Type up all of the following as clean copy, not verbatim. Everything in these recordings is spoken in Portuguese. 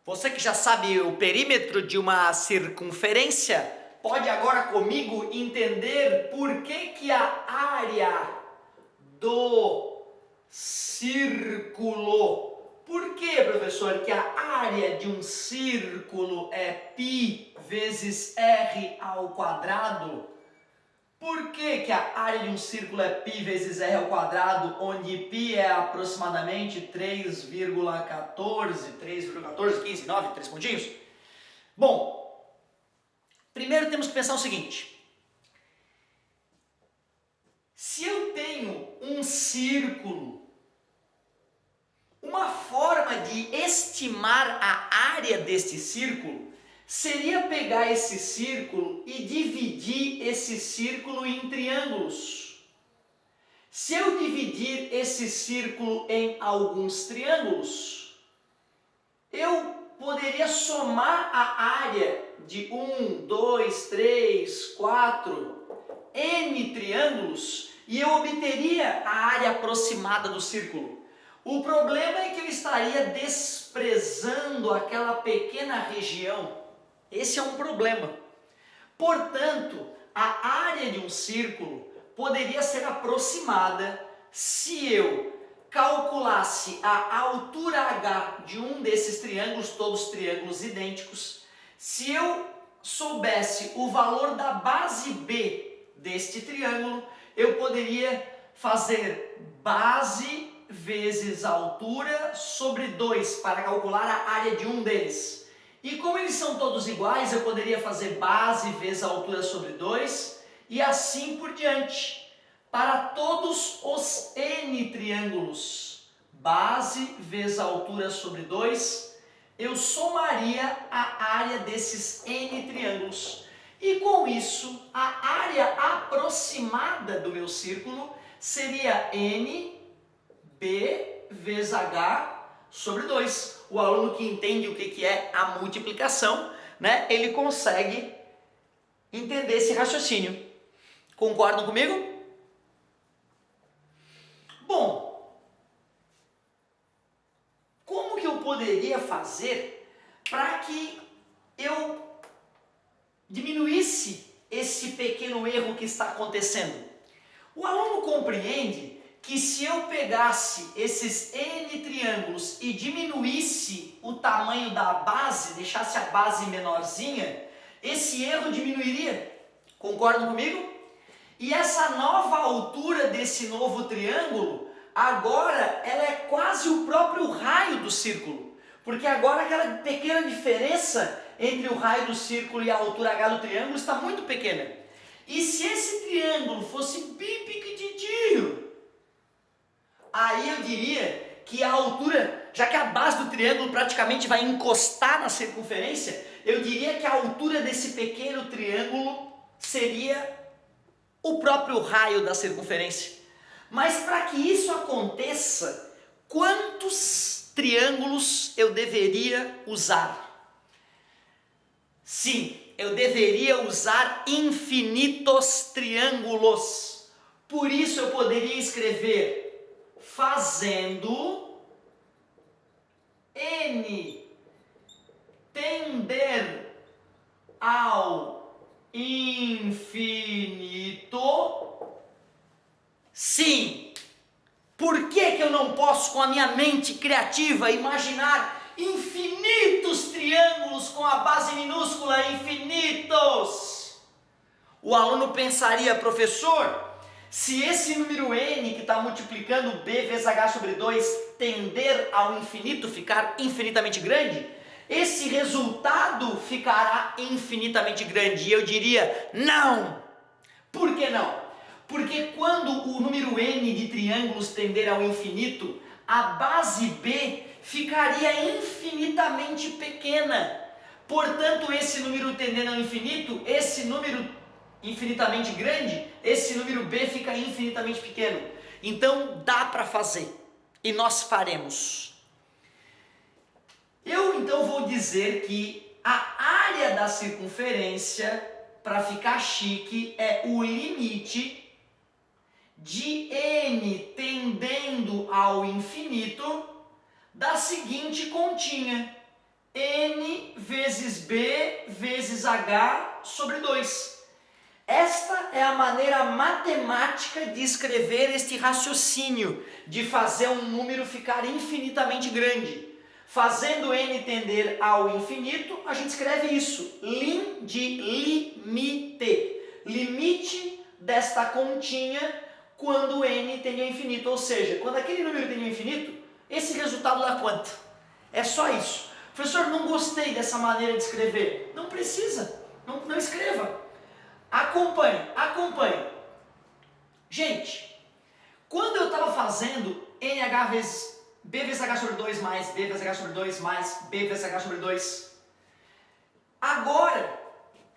Você que já sabe o perímetro de uma circunferência, pode agora comigo entender por que a área do círculo. Por que, professor, que a área de um círculo é π vezes r ao quadrado? Por que a área de um círculo é π vezes r ao quadrado, onde π é aproximadamente 3,14, 15, 9, 3 pontinhos? Bom, primeiro temos que pensar o seguinte. Se eu tenho um círculo, uma forma de estimar a área deste círculo seria pegar esse círculo e dividir esse círculo em triângulos. Se eu dividir esse círculo em alguns triângulos, eu poderia somar a área de 1, 2, 3, 4, n triângulos e eu obteria a área aproximada do círculo. O problema é que eu estaria desprezando aquela pequena região. Esse é um problema. Portanto, a área de um círculo poderia ser aproximada se eu calculasse a altura h de um desses triângulos, todos triângulos idênticos, se eu soubesse o valor da base B deste triângulo, eu poderia fazer base vezes altura sobre 2 para calcular a área de um deles. E como eles são todos iguais, eu poderia fazer base vezes a altura sobre 2 e assim por diante. Para todos os n triângulos, base vezes a altura sobre 2, eu somaria a área desses n triângulos. E com isso, a área aproximada do meu círculo seria n b vezes h sobre 2. O aluno que entende o que é a multiplicação, né, ele consegue entender esse raciocínio. Concordam comigo? Bom, como que eu poderia fazer para que eu diminuísse esse pequeno erro que está acontecendo? O aluno compreende que se eu pegasse esses n triângulos e diminuísse o tamanho da base, deixasse a base menorzinha, esse erro diminuiria. Concordam comigo? E essa nova altura desse novo triângulo, agora ela é quase o próprio raio do círculo. Porque agora aquela pequena diferença entre o raio do círculo e a altura h do triângulo está muito pequena. E se esse triângulo fosse bem pequenininho, aí eu diria que a altura, já que a base do triângulo praticamente vai encostar na circunferência, eu diria que a altura desse pequeno triângulo seria o próprio raio da circunferência. Mas para que isso aconteça, quantos triângulos eu deveria usar? Sim, eu deveria usar infinitos triângulos. Por isso eu poderia escrever fazendo n tender ao infinito. Sim, por que eu não posso, com a minha mente criativa, imaginar infinitos triângulos com a base minúscula, infinitos? O aluno pensaria, professor, se esse número n que está multiplicando b vezes h sobre 2 tender ao infinito, ficar infinitamente grande, esse resultado ficará infinitamente grande. E eu diria, não! Por que não? Porque quando o número n de triângulos tender ao infinito, a base b ficaria infinitamente pequena. Portanto, esse número tendendo ao infinito, esse número infinitamente grande, esse número b fica infinitamente pequeno. Então dá para fazer, e nós faremos. Eu então vou dizer que a área da circunferência, para ficar chique, é o limite de n tendendo ao infinito da seguinte continha: N vezes B vezes H sobre 2. Esta é a maneira matemática de escrever este raciocínio, de fazer um número ficar infinitamente grande. Fazendo n tender ao infinito, a gente escreve isso, lim de limite, limite desta continha quando n tende ao infinito, ou seja, quando aquele número tende ao infinito, esse resultado dá quanto? É só isso. Professor, não gostei dessa maneira de escrever. Não precisa, não escreva. Acompanhe. Gente, quando eu estava fazendo NH vezes B vezes H sobre 2 mais B vezes H sobre 2 mais B vezes H sobre 2, agora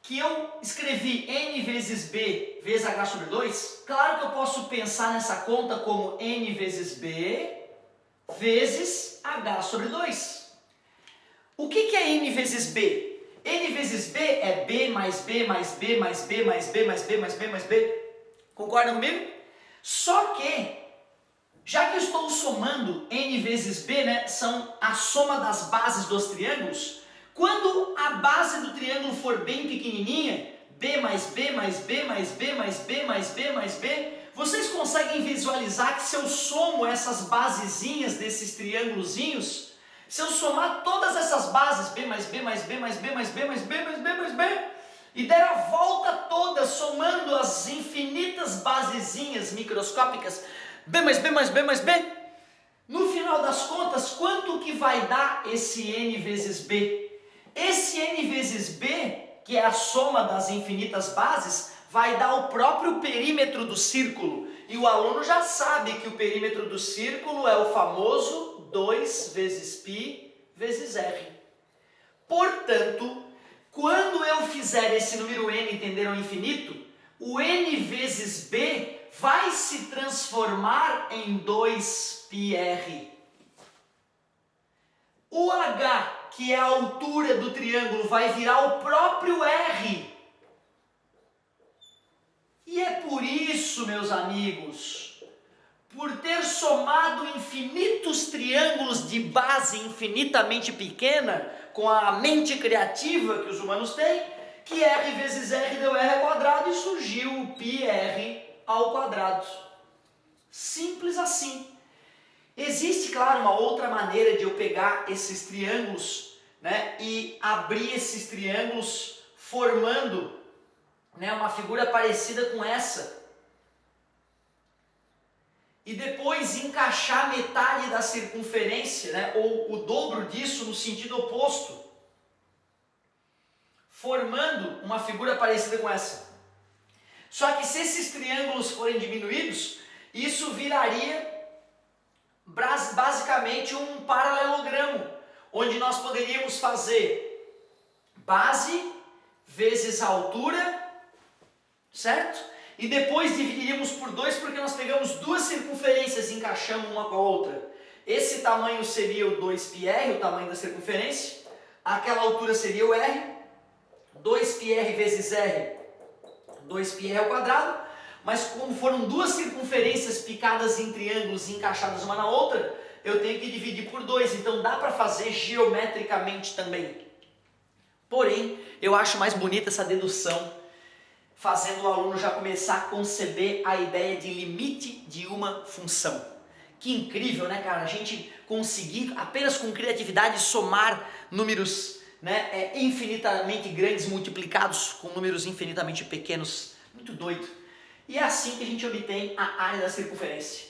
que eu escrevi N vezes B vezes H sobre 2, claro que eu posso pensar nessa conta como N vezes B vezes H sobre 2. O que é N vezes B? N vezes B é B mais B mais B mais B mais B mais B mais B mais B. Concordam comigo? Só que, já que eu estou somando N vezes B, né, são a soma das bases dos triângulos, quando a base do triângulo for bem pequenininha, B mais B mais B mais B mais B mais B mais B, vocês conseguem visualizar que se eu somo essas basezinhas desses triângulozinhos, se eu somar todas essas bases, B mais B mais B mais B mais B mais B mais B mais B, e der a volta toda somando as infinitas basezinhas microscópicas, B mais B mais B mais B, no final das contas, quanto que vai dar esse N vezes B? Esse N vezes B, que é a soma das infinitas bases, vai dar o próprio perímetro do círculo. E o aluno já sabe que o perímetro do círculo é o famoso 2 vezes π vezes r. Portanto, quando eu fizer esse número n tender ao infinito, o n vezes b vai se transformar em 2πr. O h, que é a altura do triângulo, vai virar o próprio r. E é por isso, meus amigos, por ter somado infinitos triângulos de base infinitamente pequena, com a mente criativa que os humanos têm, que r vezes r deu r ao quadrado e surgiu o πr ao quadrado. Simples assim. Existe, claro, uma outra maneira de eu pegar esses triângulos, né, e abrir esses triângulos formando, né, uma figura parecida com essa. E depois encaixar metade da circunferência, né, ou o dobro disso no sentido oposto, formando uma figura parecida com essa. Só que se esses triângulos forem diminuídos, isso viraria basicamente um paralelogramo, onde nós poderíamos fazer base vezes altura, certo? E depois dividiríamos por 2 porque nós pegamos duas circunferências e encaixamos uma com a outra. Esse tamanho seria o 2πr, o tamanho da circunferência. Aquela altura seria o r. 2πr vezes r, 2πr ao quadrado. Mas como foram duas circunferências picadas em triângulos e encaixadas uma na outra, eu tenho que dividir por 2. Então dá para fazer geometricamente também. Porém, eu acho mais bonita essa dedução, fazendo o aluno já começar a conceber a ideia de limite de uma função. Que incrível, né, cara? A gente conseguir, apenas com criatividade, somar números, né, infinitamente grandes multiplicados com números infinitamente pequenos. Muito doido. E é assim que a gente obtém a área da circunferência.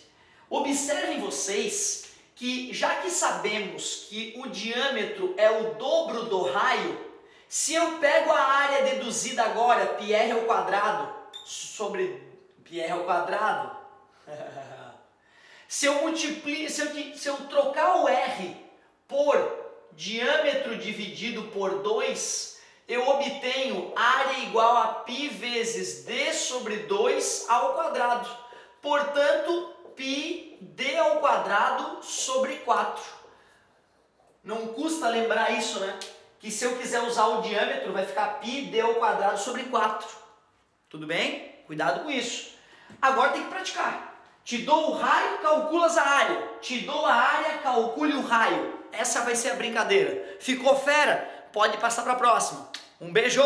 Observem vocês que, já que sabemos que o diâmetro é o dobro do raio, se eu pego a área deduzida agora, πr ao quadrado, sobre πr ao quadrado, se eu trocar o r por diâmetro dividido por 2, eu obtenho área igual a π vezes d sobre 2 ao quadrado. Portanto, πd ao quadrado sobre 4. Não custa lembrar isso, né? Que se eu quiser usar o diâmetro, vai ficar πd ao quadrado sobre 4. Tudo bem? Cuidado com isso. Agora tem que praticar. Te dou o raio, calculas a área. Te dou a área, calcule o raio. Essa vai ser a brincadeira. Ficou fera? Pode passar para a próxima. Um beijo!